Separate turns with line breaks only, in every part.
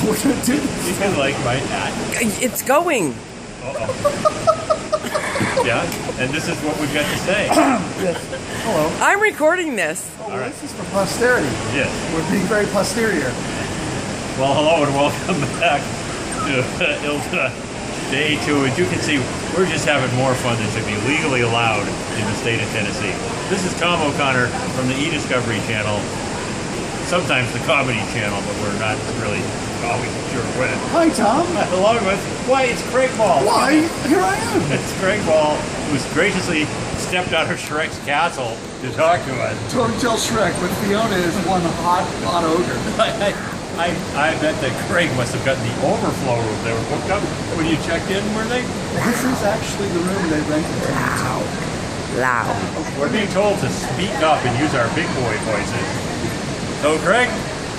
we're going to do
You
this.
can like my hat.
It's going.
Yeah, and this is what we've got to say.
Yes. Hello.
I'm recording this.
Oh, well, this is for posterity.
Yes.
We're being very posterior.
Well, hello and welcome back to ILTA Day 2. As you can see, we're just having more fun than should be legally allowed in the state of Tennessee. This is Tom O'Connor from the eDiscovery channel, sometimes the Comedy channel, but we're not really always sure when.
Hi, Tom.
Along with, why, it's Craig Ball.
Why? Here I am.
It's Craig Ball, who's graciously stepped out of Shrek's castle to talk to us.
Don't tell Shrek, but Fiona is one hot ogre.
I bet that Craig must have gotten the overflow room. They were booked up when you checked in, were they?
This is actually the room they rented from me.
Loud.
We're being told to speak up and use our big boy voices. So, Craig,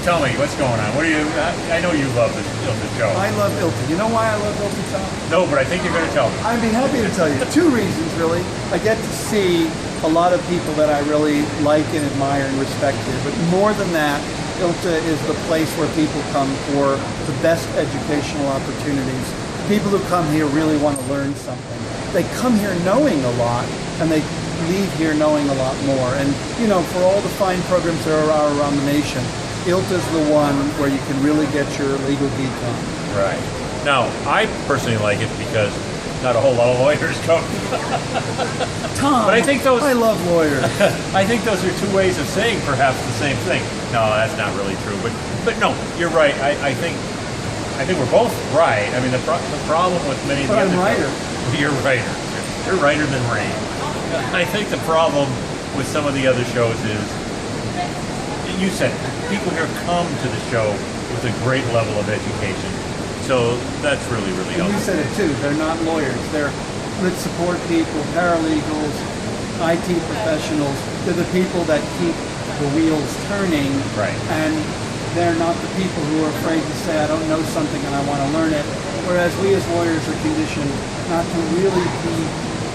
tell me, what's going on? What are you? I know you love the show.
I love ILTA. You know why I love ILTA, Tom?
No, but I think you're going to tell me.
I'd be happy to tell you. Two reasons, really. I get to see a lot of people that I really like and admire and respect here. But more than that, ILTA is the place where people come for the best educational opportunities. People who come here really want to learn something. They come here knowing a lot, and they leave here knowing a lot more. And, you know, for all the fine programs there are around the nation, ILTA is the one where you can really get your legal geek on.
Right. Now, I personally like it because not a whole lot of lawyers come.
Tom,
But I think those-
I love lawyers.
I think those are two ways of saying perhaps the same thing. No, that's not really true. But no, you're right. I think we're both right. I mean, the problem with many of the
But
other
I'm
shows-
righter.
You're righter. You're righter than rain. I think the problem with some of the other shows is, you said it, people here come to the show with a great level of education. So that's really, really
And you
helpful.
said it too, they're not lawyers, they're lit support people, paralegals, IT professionals. They're the people that keep the wheels turning.
Right.
And they're not the people who are afraid to say, I don't know something and I want to learn it. Whereas we as lawyers are conditioned not to really be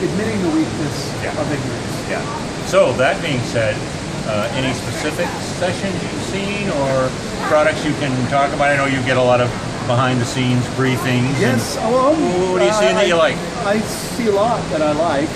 admitting the weakness of ignorance.
Yeah. So that being said, any specific sessions you've seen or products you can talk about? I know you get a lot of behind-the-scenes briefings.
Yes.
and
Well,
what are you seeing that you like?
I see a lot that I like,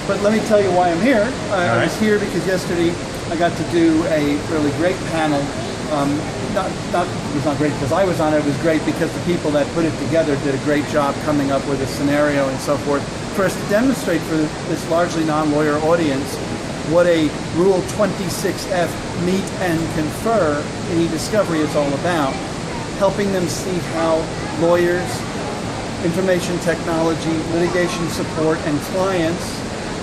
but let me tell you why I'm here. I was here because yesterday I got to do a really great panel. It was not great because I was on it. It was great because the people that put it together did a great job coming up with a scenario and so forth for us to demonstrate for this largely non-lawyer audience what a Rule 26F meet and confer in eDiscovery is all about. Helping them see how lawyers, information technology, litigation support, and clients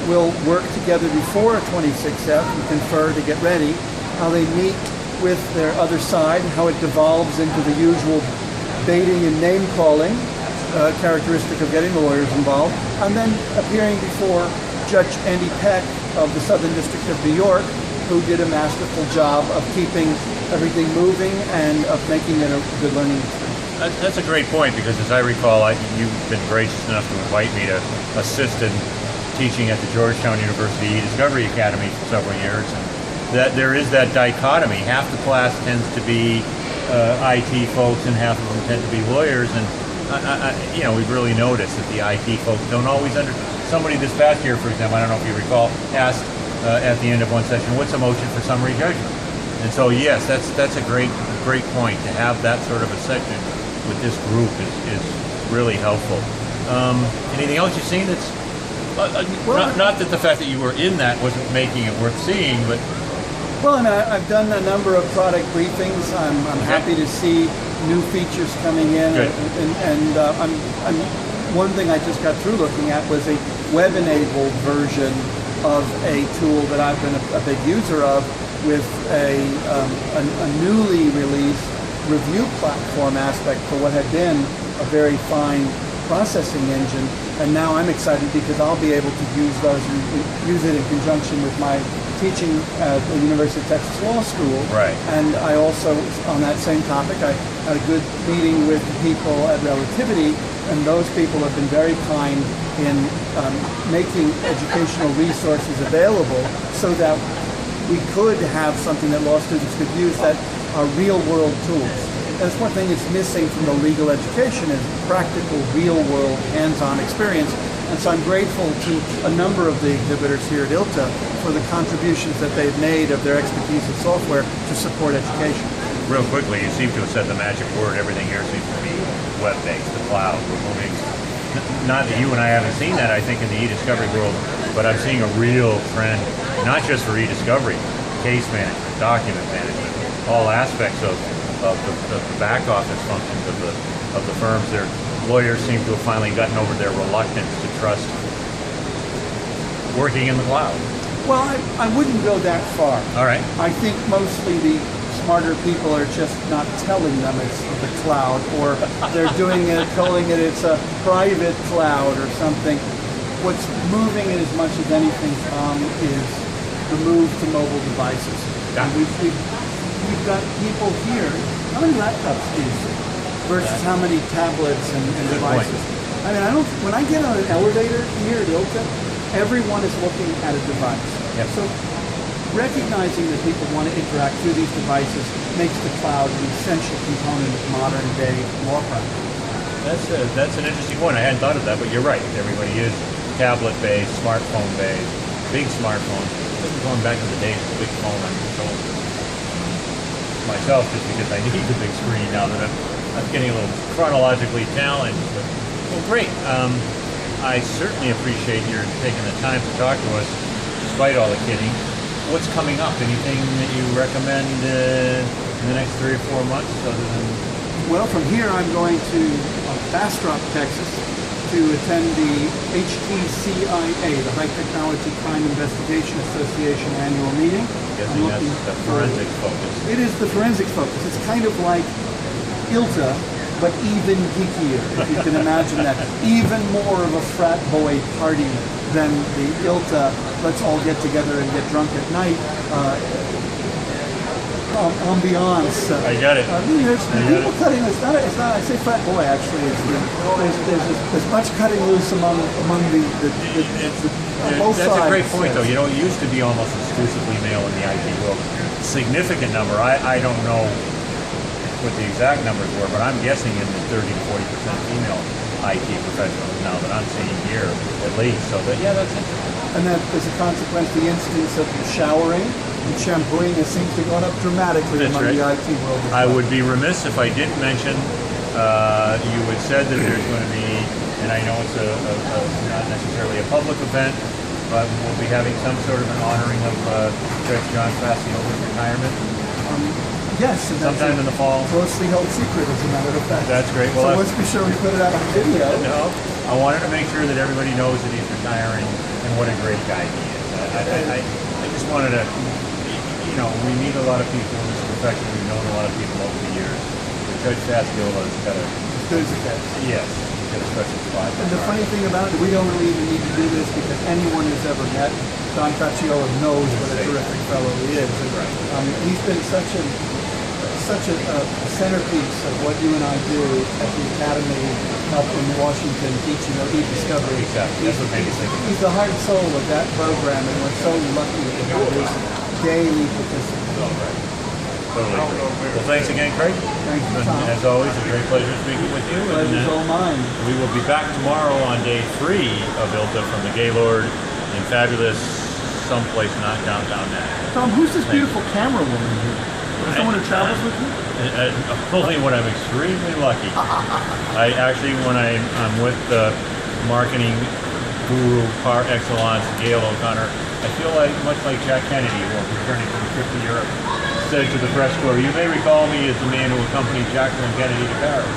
will work together before a 26F and confer to get ready, how they meet with their other side, how it devolves into the usual baiting and name-calling, characteristic of getting the lawyers involved, and then appearing before Judge Andy Peck of the Southern District of New York, who did a masterful job of keeping everything moving and of making it a good learning experience.
That's a great point because, as I recall, you've been gracious enough to invite me to assist in teaching at the Georgetown University eDiscovery Academy for several years, and that there is that dichotomy. Half the class tends to be IT folks, and half of them tend to be lawyers. And we've really noticed that the IT folks don't always understand. Somebody this past year, for example, I don't know if you recall, asked at the end of one session, "What's a motion for summary judgment?" And so, yes, that's a great point to have that sort of a session with this group is really helpful. Anything else you've seen that's not that the fact that you were in that wasn't making it worth seeing, but
well, I mean, I've done a number of product briefings. I'm happy to see new features coming in,
Good.
and one thing I just got through looking at was a web-enabled version of a tool that I've been a big user of, with a newly released review platform aspect for what had been a very fine processing engine. And now I'm excited because I'll be able to use it in conjunction with my teaching at the University of Texas Law School.
Right.
And I also, on that same topic, I had a good meeting with people at Relativity, and those people have been very kind in making educational resources available so that we could have something that law students could use that are real-world tools. that's one thing that's missing from the legal education is practical, real-world, hands-on experience. And so I'm grateful to a number of the exhibitors here at ILTA for the contributions that they've made of their expertise in software to support education.
Real quickly, you seem to have said the magic word. Everything here seems to be web-based, the cloud. We're moving. Not that you and I haven't seen that, I think, in the e-discovery world, but I'm seeing a real trend, not just for e-discovery, case management, document management, all aspects of the back office functions of the firms. Their lawyers seem to have finally gotten over their reluctance to trust working in the cloud.
Well, I wouldn't go that far.
All right.
I think mostly the smarter people are just not telling them it's the cloud, or they're doing it, calling it it's a private cloud or something. What's moving it as much as anything, Tom, is the move to mobile devices.
Yeah.
And we've got people here. How many laptops do you see versus how many tablets and devices? I mean, when I get on an elevator here at ILTA, everyone is looking at a device.
Yep. So
recognizing that people want to interact through these devices makes the cloud an essential component of modern day law practice.
that's an interesting point. I hadn't thought of that, but you're right. Everybody is tablet-based, smartphone-based, big smartphones. This is going back to the days of the big phone on your shoulder. Myself, just because I need the big screen now that I'm getting a little chronologically challenged. But, well, great. I certainly appreciate your taking the time to talk to us, despite all the kidding. What's coming up? Anything that you recommend in the next 3 or 4 months other than...
Well, from here I'm going to Bastrop, Texas, to attend the HTCIA, the High Technology Crime Investigation Association annual meeting.
Guessing that's the forensics focus.
It is the forensics focus. It's kind of like ILTA, but even geekier, if you can imagine that. Even more of a frat boy party than the ILTA, let's all get together and get drunk at night ambiance.
I got it.
There's people cutting. It's not. I say frat boy. Actually, there's much cutting loose among the both sides.
That's a great point, though. You know, it used to be almost exclusively male in the IT world. Significant number. I don't know what the exact numbers were, but I'm guessing in the 30 to 40% female IT professionals now that I'm seeing here, at least. So that's interesting.
And that as a consequence, the incidence of showering and shampooing has seems to gone up dramatically among the IT world.
I would be remiss if I didn't mention, you had said that there's going to be, and I know it's not necessarily a public event, but we'll be having some sort of an honoring of Judge John Faciola's retirement.
Yes, and
sometime in the fall.
Closely held secret, as a matter of fact.
That's great.
Well, so let's be sure we put it out on video.
No, I wanted to make sure that everybody knows that he's retiring and what a great guy he is. I just wanted to, we meet a lot of people in this profession. We've known a lot of people over the years. But Judge Faciola's got a...
As good as it gets.
Yes, he's got a special spot.
And the funny thing about it, we don't really even need to do this because anyone who's ever met Don Faciola knows what a terrific fellow he is. He's been such a centerpiece of what you and I do at the Academy up in Washington teaching e-discovery.
Exactly. That's what made me think of it.
He's the heart and soul of that program, and we're so lucky to have his daily participants.
All right. Totally agree. Well, thanks again, Craig.
Thank you, Tom.
As always, a great pleasure speaking with you.
Pleasure's all mine.
We will be back tomorrow on day 3 of ILTA from the Gaylord in fabulous someplace not downtown Nashville.
Tom, who's this beautiful camera woman here? Someone who travels with you?
Only when I'm extremely lucky. I actually, when I'm with the marketing guru par excellence, Gail O'Connor, I feel like much like Jack Kennedy, who was returning from a trip to Europe, said to the press corps, "You may recall me as the man who accompanied Jacqueline Kennedy to Paris."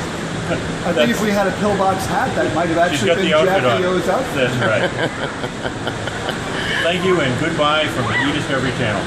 I think if we had a pillbox hat, that might have actually been Jackie O's outfit.
That's right. Thank you and goodbye from the e-Discovery Channel.